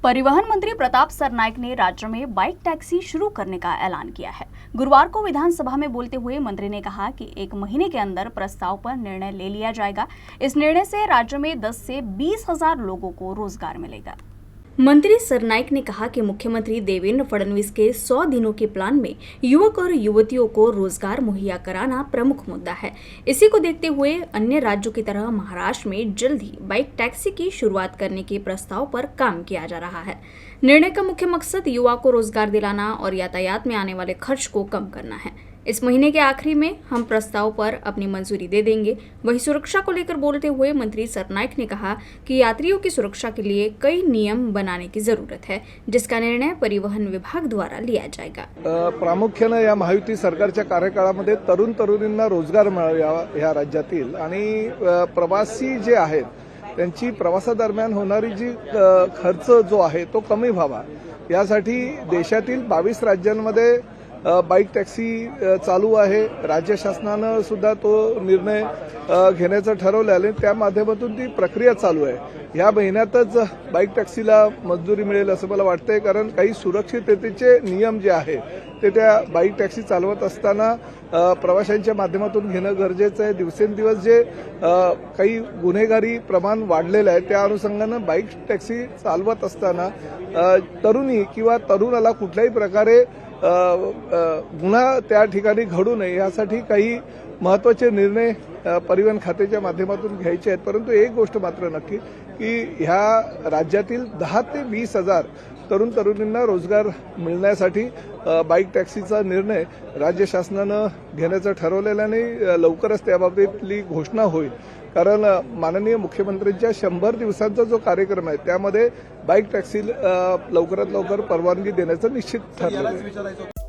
परिवहन मंत्री प्रताप सरनाईक ने राज्य में बाइक टैक्सी शुरू करने का ऐलान किया है। गुरुवार को विधानसभा में बोलते हुए मंत्री ने कहा कि 1 महीने के अंदर प्रस्ताव पर निर्णय ले लिया जाएगा। इस निर्णय से राज्य में 10 से 20 हजार लोगों को रोजगार मिलेगा। मंत्री सरनाईक ने कहा कि मुख्यमंत्री देवेंद्र फडणवीस के 100 दिनों के प्लान में युवक और युवतियों को रोजगार मुहैया कराना प्रमुख मुद्दा है। इसी को देखते हुए अन्य राज्यों की तरह महाराष्ट्र में जल्द ही बाइक टैक्सी की शुरुआत करने के प्रस्ताव पर काम किया जा रहा है। निर्णय का मुख्य मकसद युवा को रोजगार दिलाना और यातायात में आने वाले खर्च को कम करना है। इस महीने के आखिरी में हम प्रस्ताव पर अपनी मंजूरी दे देंगे। वहीं सुरक्षा को लेकर बोलते हुए मंत्री सरनाईक ने कहा कि यात्रियों की सुरक्षा के लिए कई नियम बनाने की जरूरत है, जिसका निर्णय परिवहन विभाग द्वारा लिया जाएगा। प्रामुख्याने या महायुती सरकारच्या कार्यकाळामध्ये तरुणींना रोजगार मिळावा या राज्यातील आणि प्रवासी जे आहेत त्यांची प्रवासादरम्यान होणारी जी खर्च जो आहे तो कमी व्हावा यासाठी देशातील 22 राज्यांमध्ये बाइक टॅक्सी चालू आहे। राज्य शासनानं सुद्धा तो निर्णय घेण्याचं ठरवलं आहे। त्या माध्यमातून ती प्रक्रिया चालू आहे। या महिन्यातच बाइक टॅक्सीला मंजुरी मिळेल असं मला वाटतंय, कारण काही सुरक्षिततेचे नियम जे आहे ते त्या बाइक टॅक्सी चालवत असताना प्रवाशांच्या माध्यमातून घेणं गरजेचं आहे। दिवसेंदिवस जे काही गुन्हेगारी प्रमाण वाढलेलं आहे त्या अनुषंगानं बाइक टॅक्सी चालवत असताना तरुणी किंवा तरुणाला कुठल्याही प्रकारे गुन्हा त्या ठिकाणी घडू नये यासाठी काही महत्त्वाचे निर्णय परिवहन खात्याच्या माध्यमातून घ्यायचे आहेत। परंतु एक गोष्ट मात्र नक्की की ह्या राज्यातील 10 ते 20 हजार तरुणींना रोजगार मिळण्यासाठी बाइक टॅक्सीचा निर्णय राज्य शासनानं घेण्याचं ठरवलेलं आणि लवकरच त्याबाबतीतली घोषणा होईल। कारण माननीय मुख्यमंत्र्यांच्या 100 दिवसांचा जो कार्यक्रम आहे त्यामध्ये बाइक टॅक्सी लवकरात लवकर परवानगी देण्याचं निश्चित ठरलं आहे।